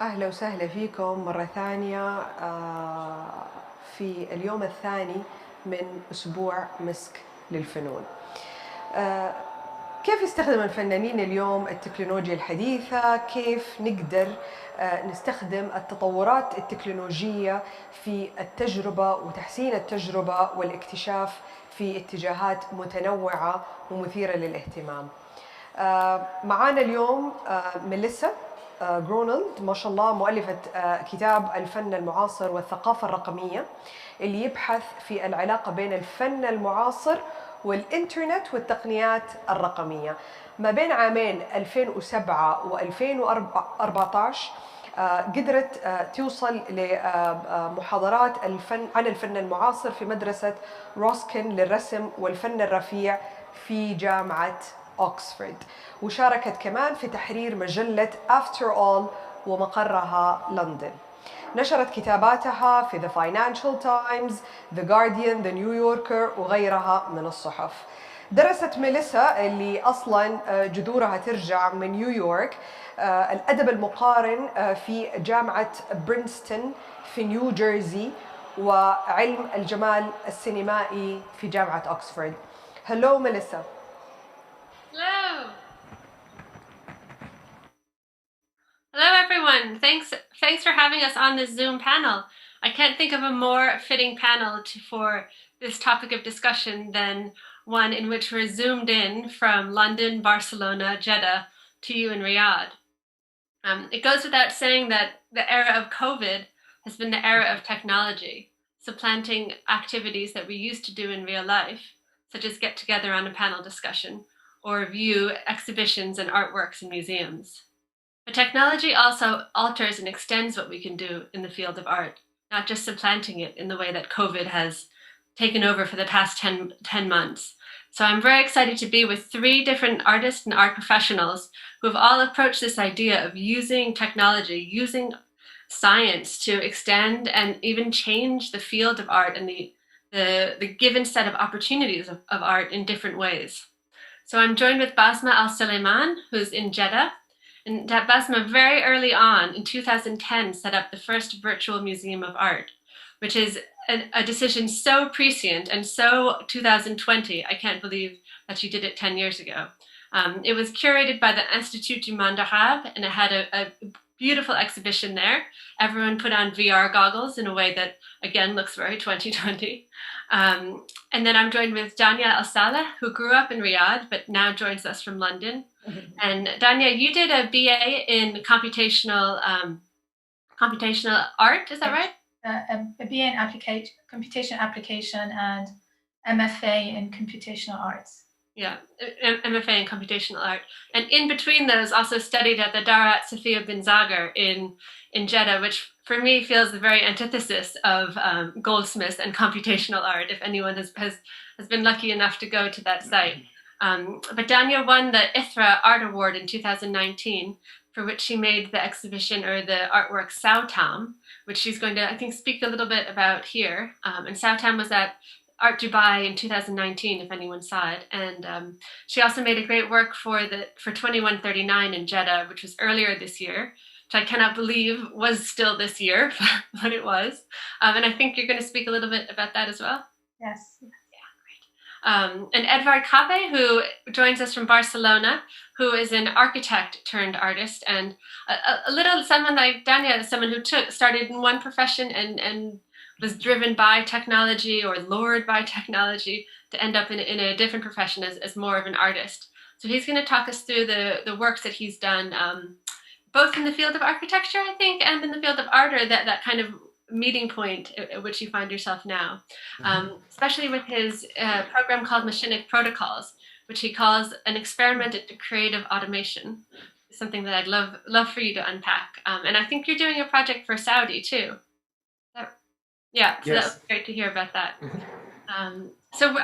أهلا وسهلا فيكم مرة ثانية في اليوم الثاني من أسبوع مسك للفنون. كيف يستخدم الفنانين اليوم التكنولوجيا الحديثة؟ كيف نقدر نستخدم التطورات التكنولوجية في التجربة وتحسين التجربة والاكتشاف في اتجاهات متنوعة ومثيرة للاهتمام؟ معانا اليوم ميليسا جرونالد، ما شاء الله، مؤلفة كتاب الفن المعاصر والثقافة الرقمية، اللي يبحث في العلاقة بين الفن المعاصر والإنترنت والتقنيات الرقمية. ما بين عامين 2007 و2014 قدرت توصل لمحاضرات الفن عن الفن المعاصر في مدرسة روسكن للرسم والفن الرفيع في جامعة أكسفورد، وشاركت كمان في تحرير مجلة After All ومقرها لندن. نشرت كتاباتها في The Financial Times, The Guardian, The New Yorker وغيرها من الصحف. درست ميليسا اللي أصلاً جذورها ترجع من نيويورك الأدب المقارن في جامعة برينستون في نيو جيرسي، وعلم الجمال السينمائي في جامعة أكسفورد. Hello, ميليسا. Hello. Hello, everyone. Thanks for having us on this Zoom panel. I can't think of a more fitting panel for this topic of discussion than one in which we're zoomed in from London, Barcelona, Jeddah to you in Riyadh. It goes without saying that the era of COVID has been the era of technology, supplanting activities that we used to do in real life, such as get together on a panel discussion or view exhibitions and artworks in museums. But technology also alters and extends what we can do in the field of art, not just supplanting it in the way that COVID has taken over for the past 10 months. So I'm very excited to be with 3 different artists and art professionals who have all approached this idea of using technology, using science to extend and even change the field of art and the given set of opportunities of art in different ways. So I'm joined with Daniah Alsaleh, who's in Jeddah. And Basma very early on in 2010 set up the first virtual museum of art, which is a decision so prescient and so 2020. I can't believe that she did it 10 years ago. It was curated by the Institut du Monde Arabe, and it had a beautiful exhibition there. Everyone put on VR goggles in a way that, again, looks very 2020. And then I'm joined with Daniah Alsaleh, who grew up in Riyadh, but now joins us from London. And Daniah, you did a BA in computational art, is that right? A BA in computation application and MFA in computational arts. Yeah, MFA in computational art. And in between those, also studied at the Darat Safia bin Zaghar in Jeddah, which for me feels the very antithesis of goldsmiths and computational art, if anyone has been lucky enough to go to that site. But Daniah won the ITHRA Art Award in 2019, for which she made the exhibition or the artwork Sautam, which she's going to, I think, speak a little bit about here. And Sautam was at Art Dubai in 2019, if anyone saw it. And she also made a great work for 2139 in Jeddah, which was earlier this year, which I cannot believe was still this year, but it was. And I think you're going to speak a little bit about that as well. Yes. And Edvard Kabe, who joins us from Barcelona, who is an architect turned artist, and someone like Daniah, someone who started in one profession and was driven by technology or lured by technology to end up in a different profession as more of an artist. So he's going to talk us through the works that he's done, both in the field of architecture, I think, and in the field of art, or that kind of meeting point at which you find yourself now, especially with his program called Machinic Protocols, which he calls an experiment into creative automation. Something that I'd love for you to unpack. And I think you're doing a project for Saudi too. Yeah, so yes. That was great to hear about that. So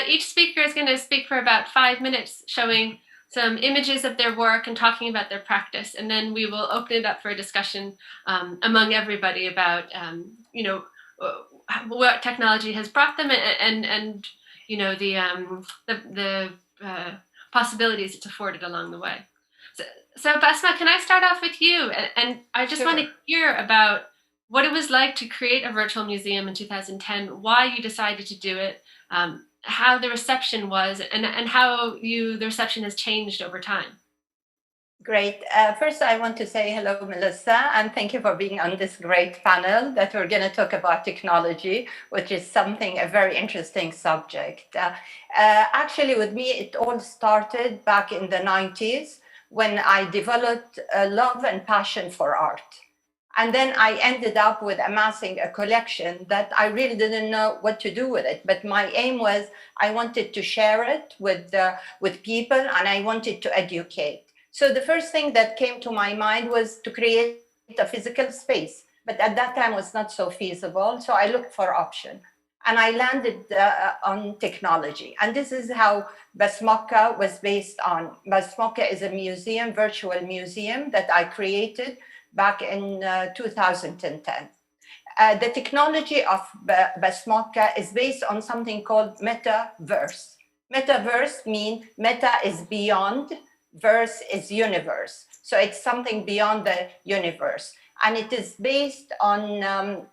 each speaker is going to speak for about 5 minutes, showing some images of their work and talking about their practice, and then we will open it up for a discussion among everybody about what technology has brought them and the possibilities it's afforded along the way. So Basma, can I start off with you? And I just want to hear about what it was like to create a virtual museum in 2010, why you decided to do it, how the reception was, and how the reception has changed over time. Great. First, I want to say hello, Melissa, and thank you for being on this great panel that we're going to talk about technology, which is a very interesting subject. Actually, with me, it all started back in the 90s when I developed a love and passion for art. And then I ended up with amassing a collection that I really didn't know what to do with it. But my aim was I wanted to share it with people, and I wanted to educate. So the first thing that came to my mind was to create a physical space, but at that time it was not so feasible. So I looked for option, and I landed on technology. And this is how Basmokka was based on. Basmokka is a museum, virtual museum that I created back in 2010. The technology of Basmokka is based on something called metaverse. Metaverse means meta is beyond, verse is universe. So it's something beyond the universe. And it is based on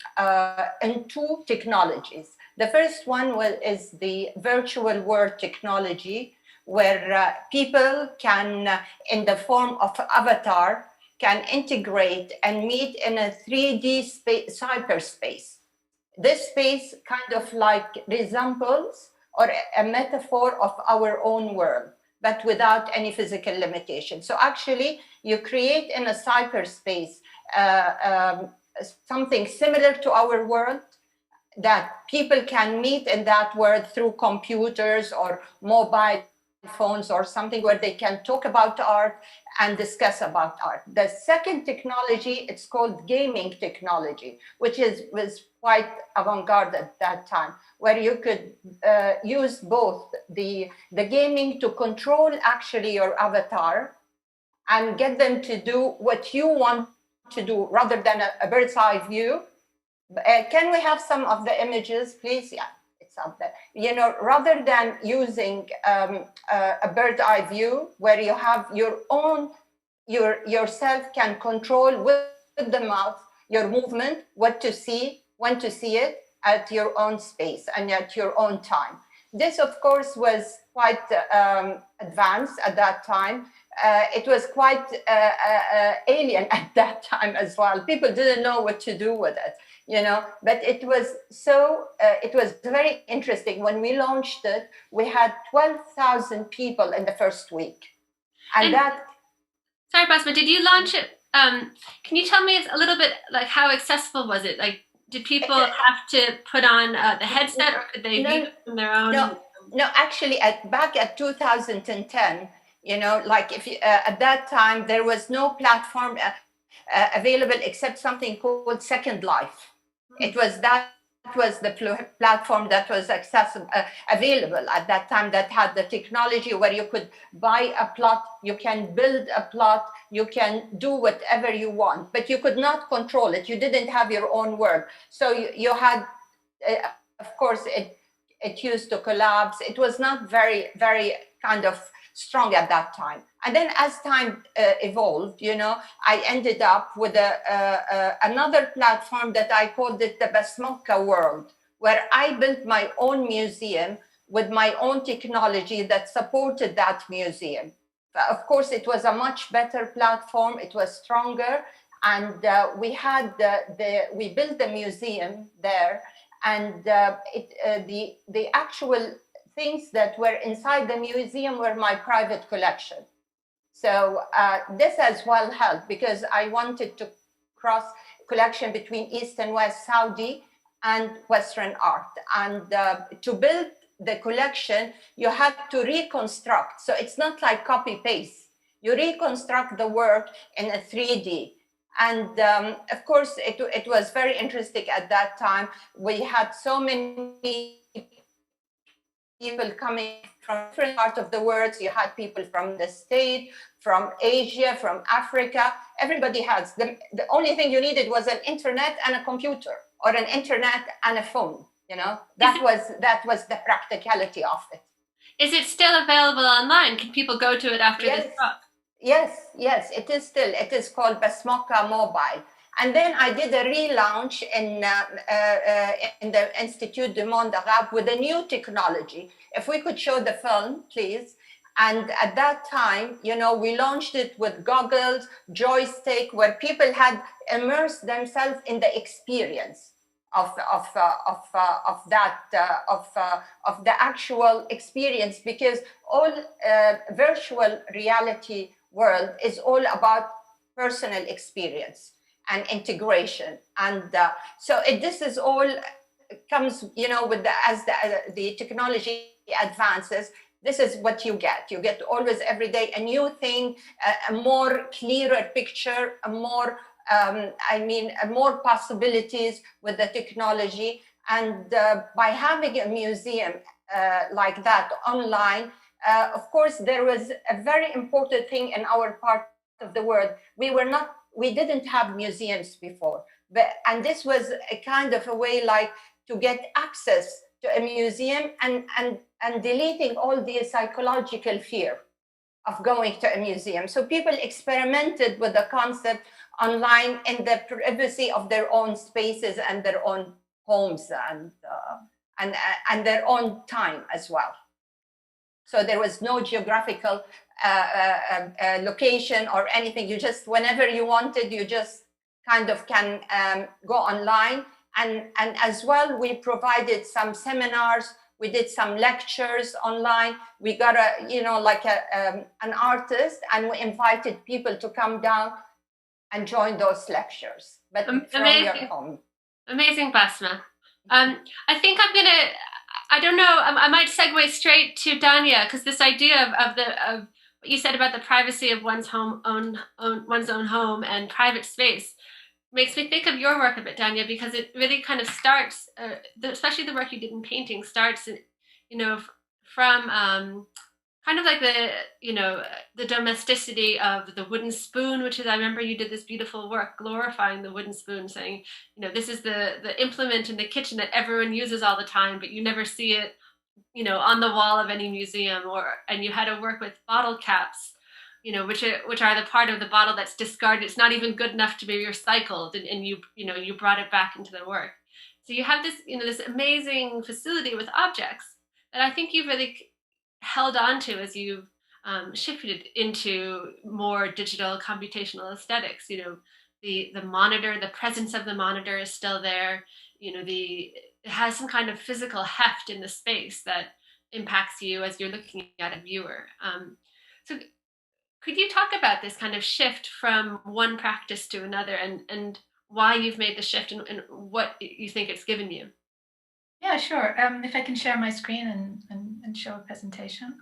two technologies. The first one is the virtual world technology, where people can, in the form of avatar, can integrate and meet in a 3D cyberspace. This space kind of like resembles or a metaphor of our own world, but without any physical limitation. So actually, you create in a cyberspace something similar to our world that people can meet in that world through computers or mobile phones or something where they can talk about art and discuss about art. The second technology, it's called gaming technology, which was quite avant-garde at that time, where you could use both the gaming to control actually your avatar and get them to do what you want to do rather than a bird's eye view. Can we have some of the images, please? Yeah. Up there. You know, rather than using a bird's eye view where you have your own, yourself can control with the mouth your movement, what to see, when to see it at your own space and at your own time. This, of course, was quite advanced at that time. It was quite alien at that time as well. People didn't know what to do with it. You know, but it was very interesting. When we launched it, we had 12,000 people in the first week. And that... Sorry, Basma, did you launch it? Can you tell me a little bit, like, how accessible was it? Like, did people have to put on the headset, or could they view it from their own? No, actually, back at 2010, you know, like if you, at that time, there was no platform available except something called Second Life. It was the platform that was accessible, available at that time, that had the technology where you could buy a plot, you can build a plot, you can do whatever you want, but you could not control it. You didn't have your own world. So you had, of course, it used to collapse. It was not very, very kind of strong at that time. And then as time evolved, you know, I ended up with another platform that I called it the Basmokka world, where I built my own museum with my own technology that supported that museum. Of course, it was a much better platform. It was stronger. And we built the museum there. And the actual things that were inside the museum were my private collection. So this as well helped, because I wanted to cross collection between East and West, Saudi and Western art. And to build the collection, you had to reconstruct. So it's not like copy paste. You reconstruct the work in a 3D. And of course, it was very interesting at that time. We had so many people coming from different parts of the world. You had people from the States, from Asia, from Africa. Everybody has. The only thing you needed was an internet and a computer, or an internet and a phone. You know, that was the practicality of it. Is it still available online? Can people go to it after this talk? Yes, yes, it is still. It is called Basmoka Mobile. And then I did a relaunch in the Institut du Monde Arabe with a new technology. If we could show the film, please. And at that time, you know, we launched it with goggles, joystick, where people had immersed themselves in the experience of the actual experience, because all virtual reality world is all about personal experience and integration. And this is all comes, you know, with as the technology advances. This is what you get. You get always every day a new thing, a more clearer picture, a more more possibilities with the technology. And by having a museum like that online, of course, there was a very important thing in our part of the world. We didn't have museums before, and this was a kind of a way like to get access to a museum and deleting all the psychological fear of going to a museum. So people experimented with the concept online in the privacy of their own spaces and their own homes and their own time as well. So there was no geographical location or anything. You just, whenever you wanted, you just kind of can go online. And as well, we provided some seminars. We did some lectures online. We got an artist, and we invited people to come down and join those lectures, but from your home. Amazing, Basma. I think I don't know, I might segue straight to Daniah, because this idea of what you said about the privacy of one's own home and private space makes me think of your work a bit, Daniah, because it really kind of starts, especially the work you did in painting, starts, you know, from kind of like the domesticity of the wooden spoon, which is, I remember you did this beautiful work glorifying the wooden spoon, saying, you know, this is the implement in the kitchen that everyone uses all the time, but you never see it, you know, on the wall of any museum. And you had to work with bottle caps, you know, which are the part of the bottle that's discarded. It's not even good enough to be recycled, and you brought it back into the work. So you have this, you know, this amazing facility with objects that I think you've really held on to as you've shifted into more digital computational aesthetics. You know, the monitor, the presence of the monitor is still there. You know, it has some kind of physical heft in the space that impacts you as you're looking at a viewer. So could you talk about this kind of shift from one practice to another, and why you've made the shift, and what you think it's given you? Yeah, sure. If I can share my screen and show a presentation.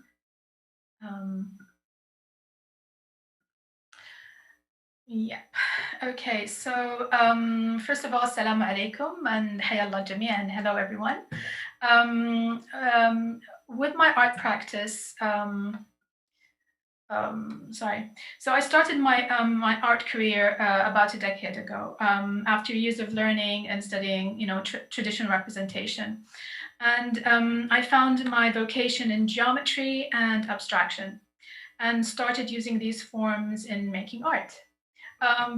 Yep. Okay, so first of all, Assalamu alaikum and hayallah jamia, and hello everyone. With my art practice, so I started my my art career about a decade ago, after years of learning and studying, you know, traditional representation. And I found my vocation in geometry and abstraction, and started using these forms in making art.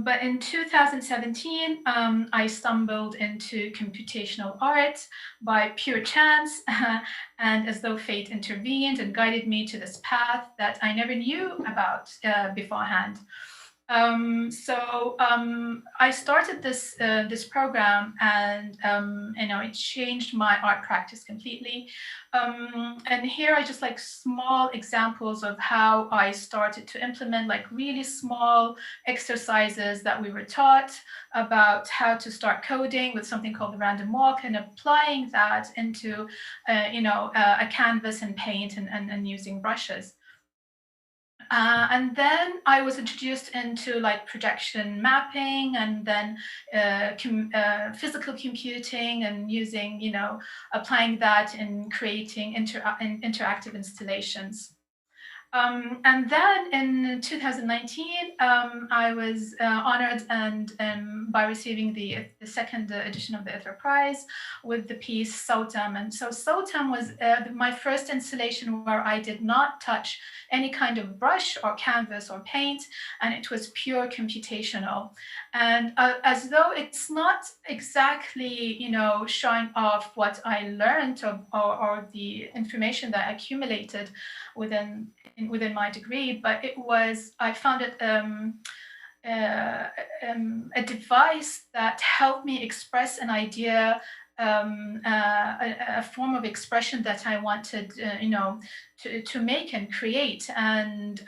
But in 2017, I stumbled into computational art by pure chance, and as though fate intervened and guided me to this path that I never knew about beforehand. I started this program, and you know, it changed my art practice completely. And here are just like small examples of how I started to implement like really small exercises that we were taught about how to start coding with something called the random walk, and applying that into a canvas and paint and using brushes. And then I was introduced into like projection mapping, and then physical computing, and using, you know, applying that in creating interactive installations. And then in 2019, I was honored and by receiving the second edition of the Ither Prize with the piece Sotam. And so Sotam was my first installation where I did not touch any kind of brush or canvas or paint, and it was pure computational. And as though it's not exactly, showing off what I learned or the information that I accumulated within my degree, but I found it a device that helped me express an idea, a form of expression that I wanted, to make and create. And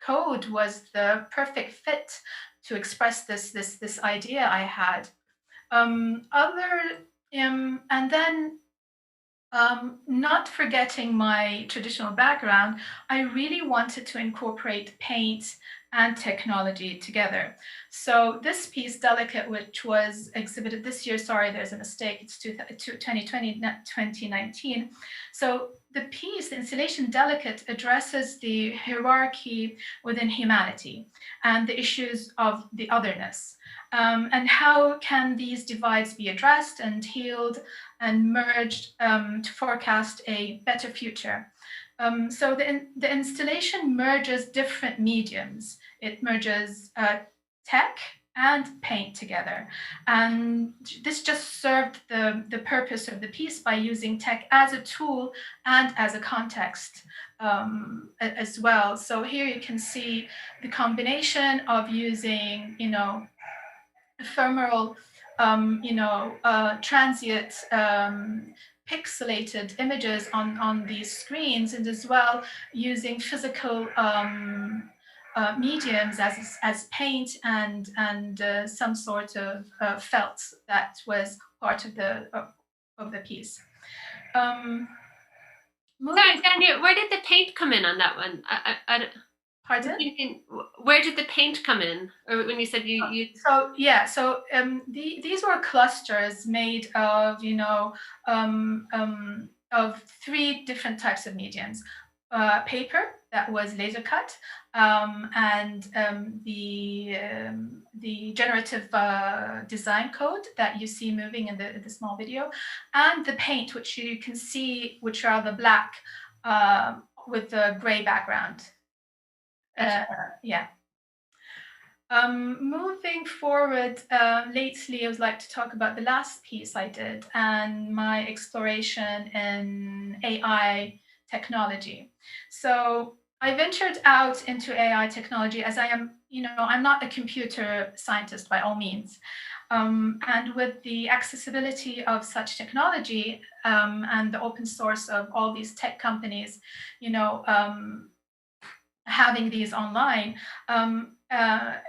code was the perfect fit to express this idea I had. And then, not forgetting my traditional background, I really wanted to incorporate paint and technology together. So this piece, Delicate, which was exhibited this year, sorry, there's a mistake, it's 2020, not 2019. So the piece, the installation Delicate, addresses the hierarchy within humanity and the issues of the otherness. And how can these divides be addressed and healed and merged to forecast a better future? So the installation merges different mediums. It merges tech and paint together. And this just served the purpose of the piece by using tech as a tool and as a context as well. So here you can see the combination of using, ephemeral, transient, pixelated images on these screens, and as well using physical mediums as paint and some sort of felt that was part of the piece. Sorry, Daniah, where did the paint come in on that one? Pardon? Where did the paint come in? Or when you said you... These were clusters made of, of 3 different types of mediums. Paper that was laser cut, and the generative design code that you see moving in the small video, and the paint, which you can see, which are the black with the gray background. Moving forward, lately I would like to talk about the last piece I did and my exploration in AI technology. So I ventured out into AI technology as I am, I'm not a computer scientist by all means. And with the accessibility of such technology and the open source of all these tech companies, having these online,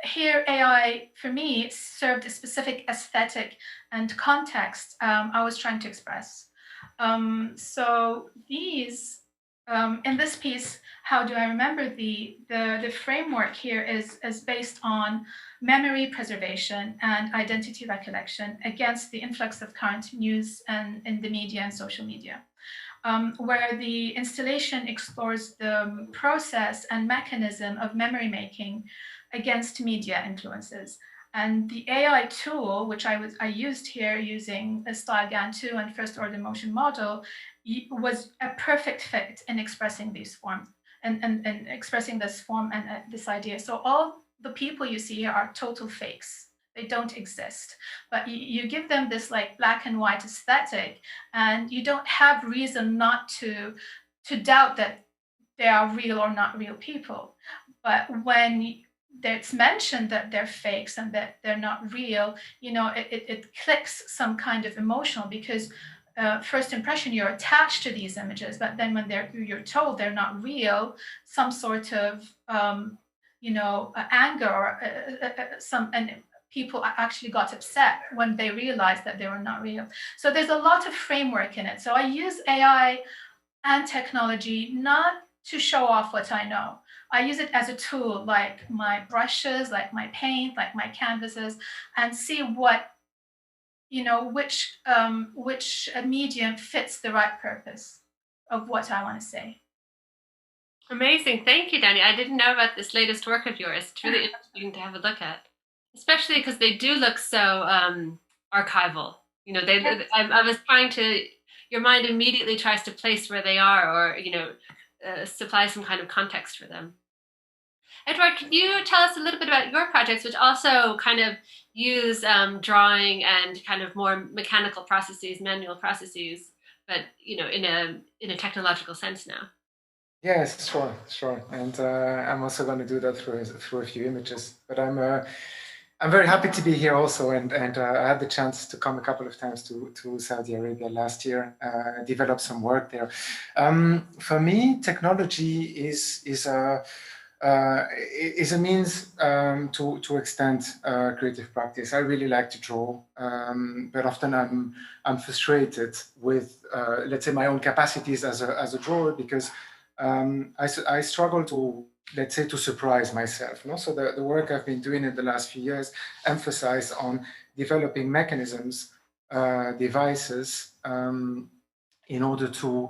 here AI for me served a specific aesthetic and context I was trying to express. So these, in this piece, how do I remember the framework here is based on memory preservation and identity recollection against the influx of current news and in the media and social media. Where the installation explores the process and mechanism of memory making against media influences. And the AI tool, which I used here using a StyleGAN2 and first order motion model, was a perfect fit in expressing these forms and expressing this form and this idea. So all the people you see here are total fakes. They don't exist, but you give them this like black and white aesthetic, and you don't have reason not to doubt that they are real or not real people. But when it's mentioned that they're fakes and that they're not real, it clicks some kind of emotional, because first impression, you're attached to these images, but then when you're told they're not real, some sort of anger or people actually got upset when they realized that they were not real. So there's a lot of framework in it. So I use AI and technology not to show off what I know. I use it as a tool, like my brushes, like my paint, like my canvases, and see what, which medium fits the right purpose of what I want to say. Amazing. Thank you, Danny. I didn't know about this latest work of yours. It's really interesting to have a look at, especially because they do look so archival. You know, I was trying to, your mind immediately tries to place where they are or, supply some kind of context for them. Edward, can you tell us a little bit about your projects, which also kind of use drawing and kind of more mechanical processes, manual processes, but in a technological sense now? Yes, sure. And I'm also going to do that through a few images. But I'm very happy to be here also, and I had the chance to come a couple of times to Saudi Arabia last year, develop some work there. For me, technology is a means to extend creative practice. I really like to draw, but often I'm frustrated with let's say my own capacities as a drawer, because I struggle to, let's say, to surprise myself. So the work I've been doing in the last few years emphasize on developing mechanisms, devices, in order to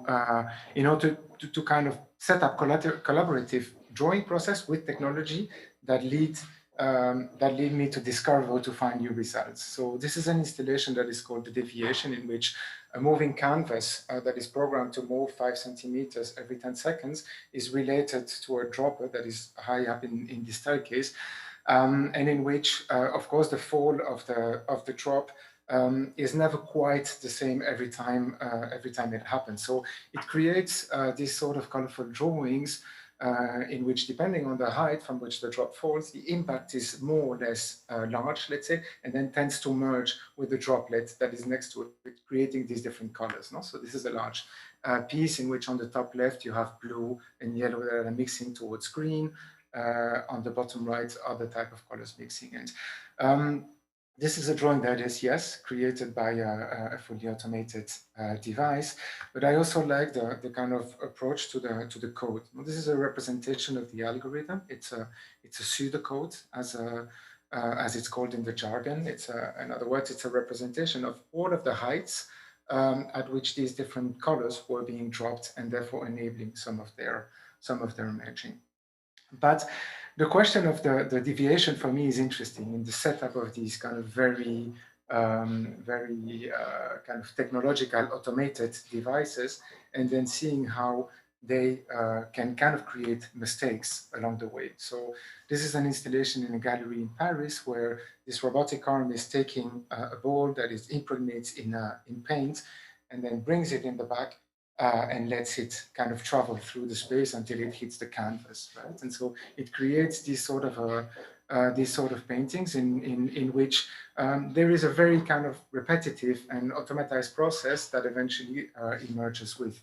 kind of set up collaborative drawing process with technology that lead me to discover or to find new results. So this is an installation that is called the deviation, in which a moving canvas that is programmed to move 5 centimeters every 10 seconds is related to a dropper that is high up in the staircase, and in which, of course, the fall of the drop is never quite the same every time it happens. So it creates these sort of colorful drawings in which, depending on the height from which the drop falls, the impact is more or less large, let's say, and then tends to merge with the droplet that is next to it, creating these different colors. So this is a large piece in which on the top left you have blue and yellow that are mixing towards green. On the bottom right, other type of colors mixing. And this is a drawing that is, yes, created by a fully automated device, but I also like the kind of approach to the code. This is a representation of the algorithm. It's a pseudocode, as it's called in the jargon. In other words, it's a representation of all of the heights at which these different colors were being dropped, and therefore enabling some of their merging. But the question of the deviation for me is interesting in the setup of these kind of very kind of technological automated devices, and then seeing how they can kind of create mistakes along the way. So this is an installation in a gallery in Paris, where this robotic arm is taking a ball that is impregnates in paint, and then brings it in the back and lets it kind of travel through the space until it hits the canvas, right? And so it creates these sort of paintings in which there is a very kind of repetitive and automatized process that eventually emerges with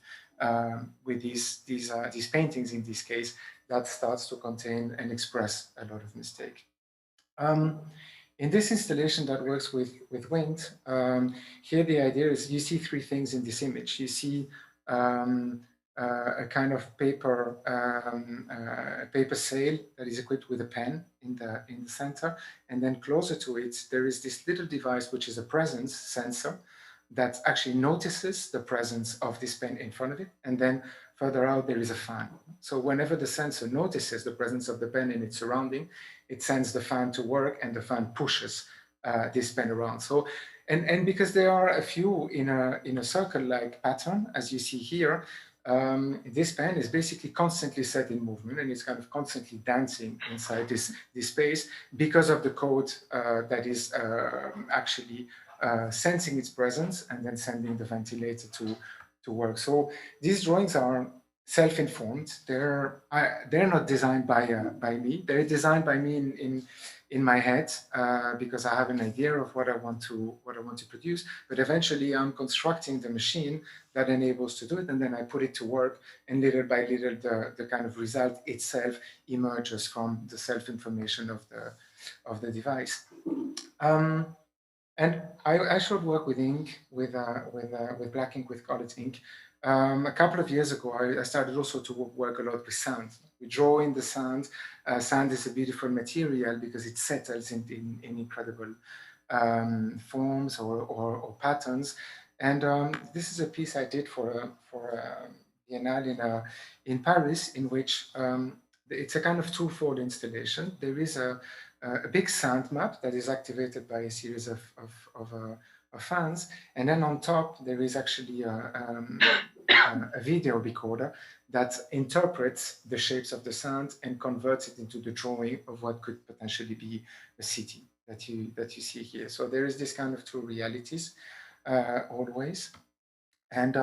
these paintings, in this case, that starts to contain and express a lot of mistake. In this installation that works with wind, here the idea is you see three things in this image. You see a kind of paper sail that is equipped with a pen in the center, and then closer to it there is this little device which is a presence sensor that actually notices the presence of this pen in front of it, and then further out there is a fan. So whenever the sensor notices the presence of the pen in its surrounding, it sends the fan to work, and the fan pushes this pen around. So and because there are a few in a circle-like pattern, as you see here, this pen is basically constantly set in movement, and it's kind of constantly dancing inside this space because of the code that is actually sensing its presence and then sending the ventilator to work. So these drawings are self-informed. They're not designed by me. They're designed by me in my head because I have an idea of what I want to produce. But eventually, I'm constructing the machine that enables to do it, and then I put it to work. And little by little, the kind of result itself emerges from the self-information of the device. And I showed work with ink, with black ink, with colored ink. A couple of years ago, I started also to work a lot with sand. We draw in the sand. Sand is a beautiful material because it settles in incredible forms or patterns. And this is a piece I did for Biennale in Paris, in which it's a kind of twofold installation. There is a big sound map that is activated by a series of fans, and then on top there is actually a video recorder that interprets the shapes of the sound and converts it into the drawing of what could potentially be a city that you see here. So there is this kind of two realities always. And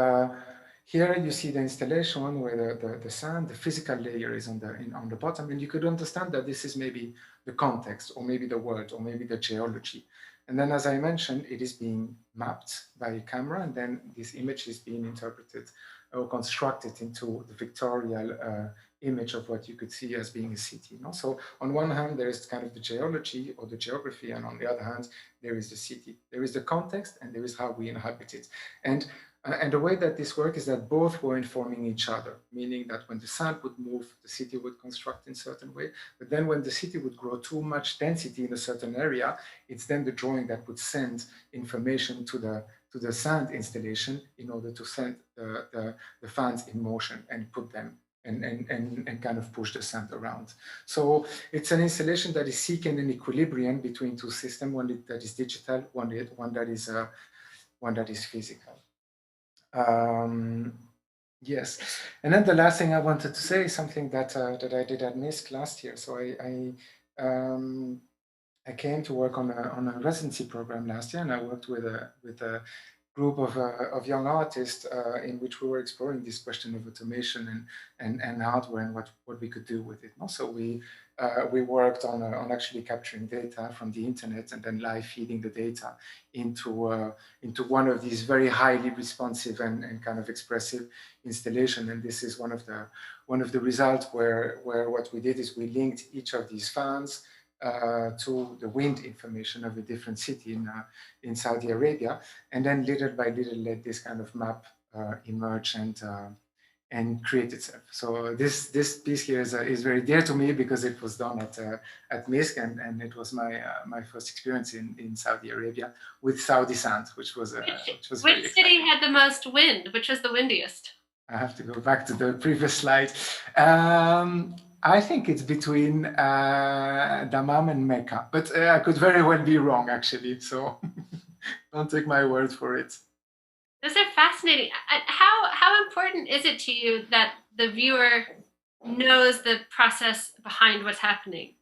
here you see the installation where the sound, the physical layer is on the bottom, and you could understand that this is maybe the context, or maybe the word, or maybe the geology. And then, as I mentioned, it is being mapped by a camera, and then this image is being interpreted or constructed into the pictorial image of what you could see as being a city. You know? So on one hand, there is kind of the geology or the geography, and on the other hand, there is the city. There is the context, and there is how we inhabit it. And the way that this works is that both were informing each other, meaning that when the sound would move, the city would construct in a certain way. But then when the city would grow too much density in a certain area, it's then the drawing that would send information to the sound installation in order to send the fans in motion and put them and kind of push the sound around. So it's an installation that is seeking an equilibrium between two systems, one that is digital, one that is physical. Yes, and then the last thing I wanted to say is something that I did at MISC last year. So I came to work on a residency program last year, and I worked with a group of young artists in which we were exploring this question of automation and hardware and what we could do with it. Also, we worked on actually capturing data from the internet and then live feeding the data into one of these very highly responsive and kind of expressive installation. And this is one of the results where what we did is we linked each of these fans to the wind information of a different city in Saudi Arabia, and then little by little let this kind of map emerge and create itself. So this piece here is very dear to me because it was done at MISC, and it was my first experience in Saudi Arabia with Saudi sand, which was which city had the most wind? Which was the windiest? I have to go back to the previous slide. I think it's between Dammam and Mecca, but I could very well be wrong, actually. So don't take my word for it. Those are fascinating. How important is it to you that the viewer knows the process behind what's happening?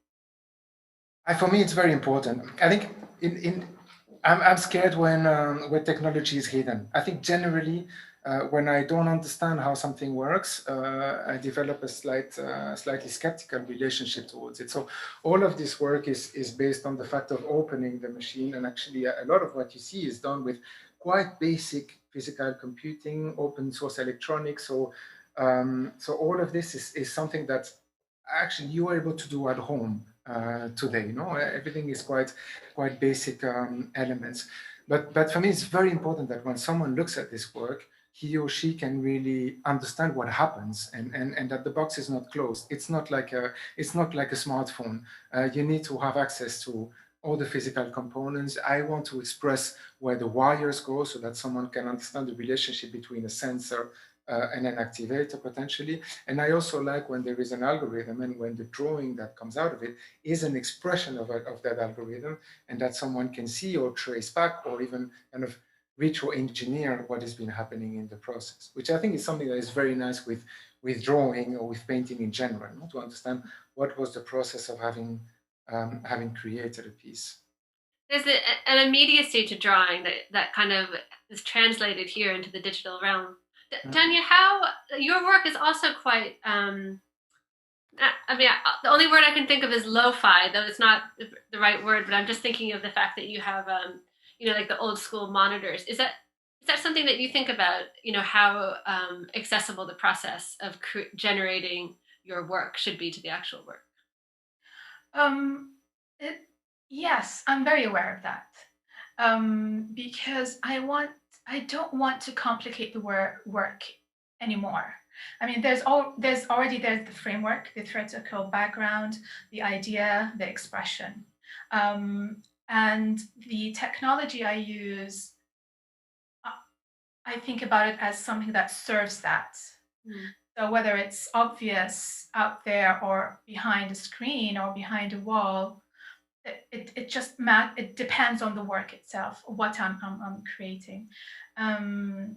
For me, it's very important. I think I'm scared when technology is hidden. I think generally, when I don't understand how something works, I develop a slightly skeptical relationship towards it. So all of this work is based on the fact of opening the machine, and actually a lot of what you see is done with quite basic physical computing, open source electronics. So all of this is something that actually you are able to do at home today. You know, everything is quite basic elements. But for me, it's very important that when someone looks at this work, he or she can really understand what happens, and that the box is not closed. It's not like a smartphone. You need to have access to all the physical components. I want to express where the wires go so that someone can understand the relationship between a sensor and an activator potentially. And I also like when there is an algorithm and when the drawing that comes out of it is an expression of that algorithm, and that someone can see or trace back or even kind of retro-engineer what has been happening in the process, which I think is something that is very nice with drawing or with painting in general, to understand what was the process of having created a piece. There's an immediacy to drawing that kind of is translated here into the digital realm. Daniah, how your work is also quite, the only word I can think of is lo-fi, though it's not the right word, but I'm just thinking of the fact that you have, like the old school monitors. Is that something that you think about, how accessible the process of generating your work should be to the actual work? Yes, I'm very aware of that, because I don't want to complicate the work anymore. I mean, there's already the framework, the theoretical background, the idea, the expression, and the technology I use. I think about it as something that serves that. So whether it's obvious out there or behind a screen or behind a wall, it depends on the work itself, what I'm creating.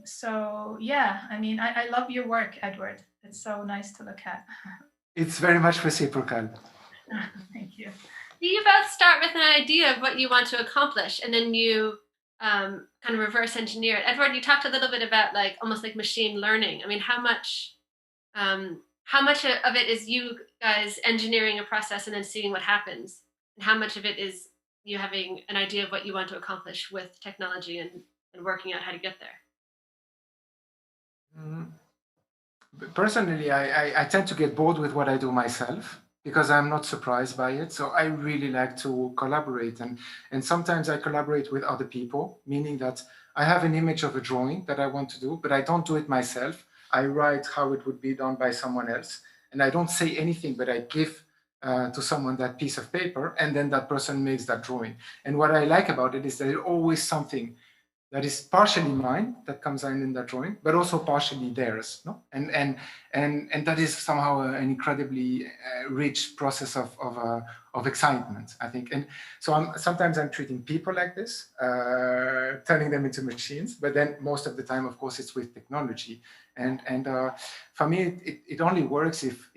So yeah, I mean, I love your work, Edward. It's so nice to look at. It's very much reciprocal. Thank you. You both start with an idea of what you want to accomplish, and then you kind of reverse engineer it. Edward, you talked a little bit about like almost like machine learning. I mean, how much of it is you guys engineering a process and then seeing what happens, and how much of it is you having an idea of what you want to accomplish with technology and working out how to get there? Personally, I tend to get bored with what I do myself, because I'm not surprised by it. So I really like to collaborate, and sometimes I collaborate with other people, meaning that I have an image of a drawing that I want to do, but I don't do it myself. I write how it would be done by someone else, and I don't say anything, but I give to someone that piece of paper, and then that person makes that drawing. And what I like about it is that there's always something that is partially mine that comes in that drawing, but also partially theirs, no? And that is somehow an incredibly rich process of excitement, I think. And so sometimes I'm treating people like this, turning them into machines, but then most of the time, of course, it's with technology. And for me, it only works if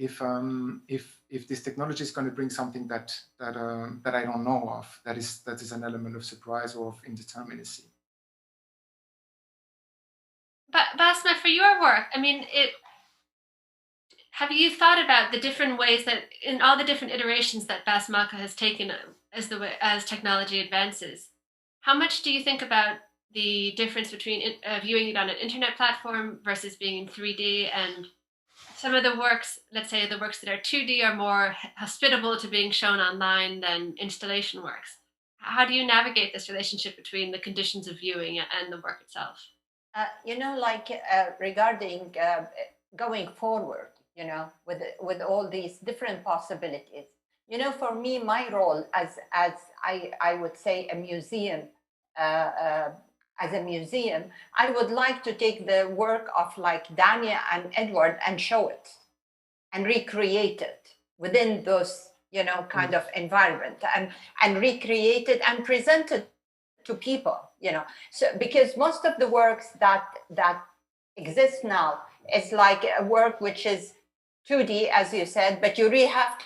this technology is going to bring something that I don't know of, that is an element of surprise or of indeterminacy. But Basma, for your work, I mean, have you thought about the different ways that in all the different iterations that Basmaka has taken as technology advances? How much do you think about the difference between viewing it on an internet platform versus being in 3D, and some of the works, let's say the works that are 2D, are more hospitable to being shown online than installation works? How do you navigate this relationship between the conditions of viewing and the work itself? Regarding going forward, with all these different possibilities, for me, my role as I would say a museum, as a museum, I would like to take the work of like Daniah and Edward and show it and recreate it within those, kind of environment, and recreate it and present it to people, so because most of the works that exist now is like a work which is 2D, as you said, but you really have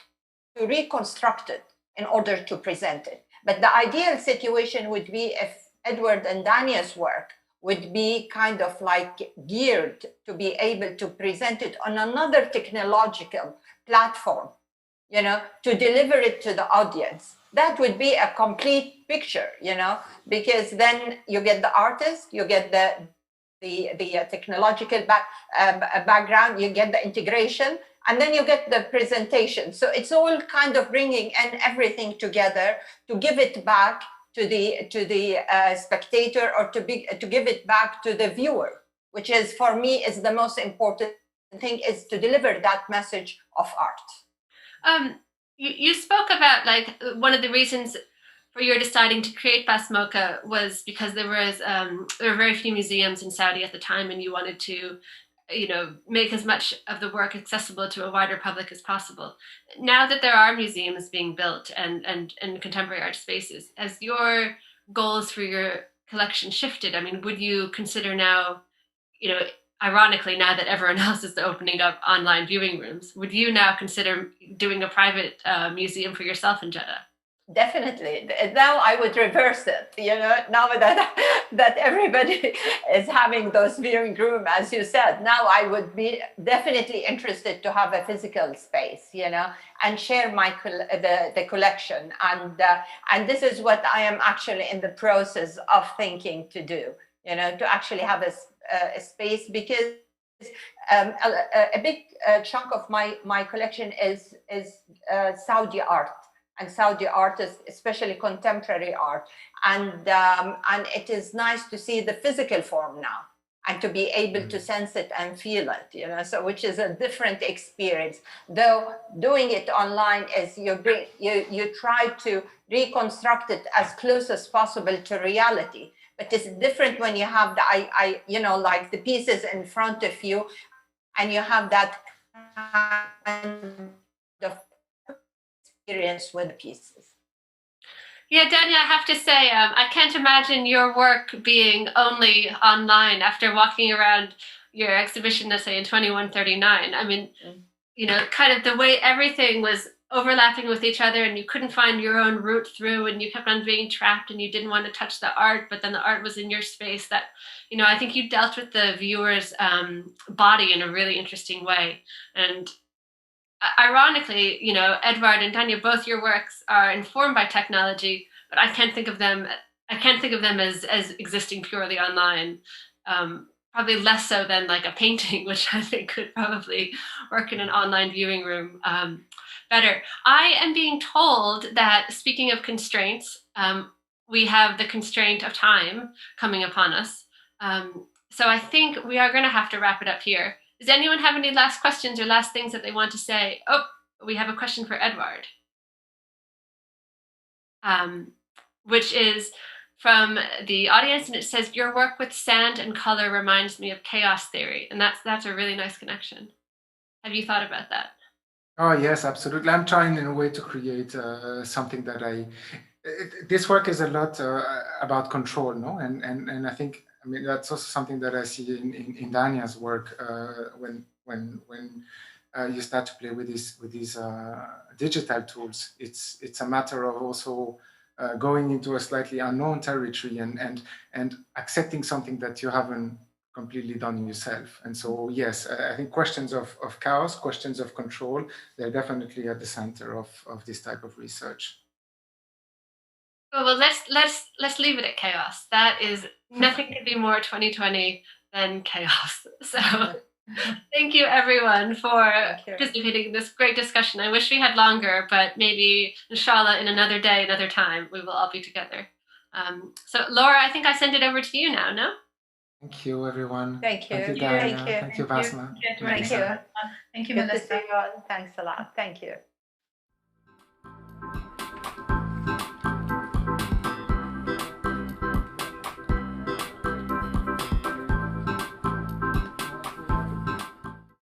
to reconstruct it in order to present it. But the ideal situation would be if Edward and Daniah's work would be kind of like geared to be able to present it on another technological platform, to deliver it to the audience. That would be a complete picture, because then you get the artist, you get the technological background, you get the integration, and then you get the presentation. So it's all kind of bringing in everything together to give it back to the spectator, or to give it back to the viewer, which is, for me, is the most important thing, is to deliver that message of art. You spoke about like one of the reasons for your deciding to create Basmoka was because there were very few museums in Saudi at the time, and you wanted to, make as much of the work accessible to a wider public as possible. Now that there are museums being built and contemporary art spaces, has your goals for your collection shifted? I mean, would you consider now, ironically, now that everyone else is opening up online viewing rooms, would you now consider doing a private museum for yourself in Jeddah? Definitely. Now I would reverse it, now that everybody is having those viewing rooms, as you said. Now I would be definitely interested to have a physical space, and share the collection. And this is what I am actually in the process of thinking to do, to actually have a space, because a big chunk of my collection is Saudi art, and Saudi artists, especially contemporary art. And it is nice to see the physical form now, and to be able to sense it and feel it, so which is a different experience. Though doing it online is you try to reconstruct it as close as possible to reality. But it's different when you have like the pieces in front of you, and you have that kind of experience with the pieces. Yeah, Daniah, I have to say, I can't imagine your work being only online after walking around your exhibition, let's say in 2139. I mean, you know, kind of the way everything was overlapping with each other and you couldn't find your own route through and you kept on being trapped and you didn't want to touch the art, but then the art was in your space. That, you know, I think you dealt with the viewer's body in a really interesting way. And ironically, you know, Edward and Daniah, both your works are informed by technology, but I can't think of them as existing purely online. Probably less so than like a painting, which I think could probably work in an online viewing room better. I am being told that, speaking of constraints, we have the constraint of time coming upon us. So I think we are going to have to wrap it up here. Does anyone have any last questions or last things that they want to say? Oh, we have a question for Edward, which is from the audience, and it says, your work with sand and color reminds me of chaos theory. And that's a really nice connection. Have you thought about that? Oh, yes, absolutely. I'm trying in a way to create something that this work is a lot about control, no? And I think, I mean, that's also something that I see in Daniah's work when you start to play with these digital tools. It's a matter of also going into a slightly unknown territory and accepting something that you haven't completely done yourself. And so, yes, I think questions of chaos, questions of control, they're definitely at the center of this type of research. Well, let's leave it at chaos. That is, nothing could be more 2020 than chaos. So thank you everyone for participating in this great discussion. I wish we had longer, but maybe inshallah in another day, another time, we will all be together. So Laura, I think I send it over to you now, no? Thank you, everyone. Thank you. Thank you, Daniah. Thank you. Thank you, Basma. Thank you, Melissa. Thank you, Good to Melissa. see you all. Thanks a lot. Thank you.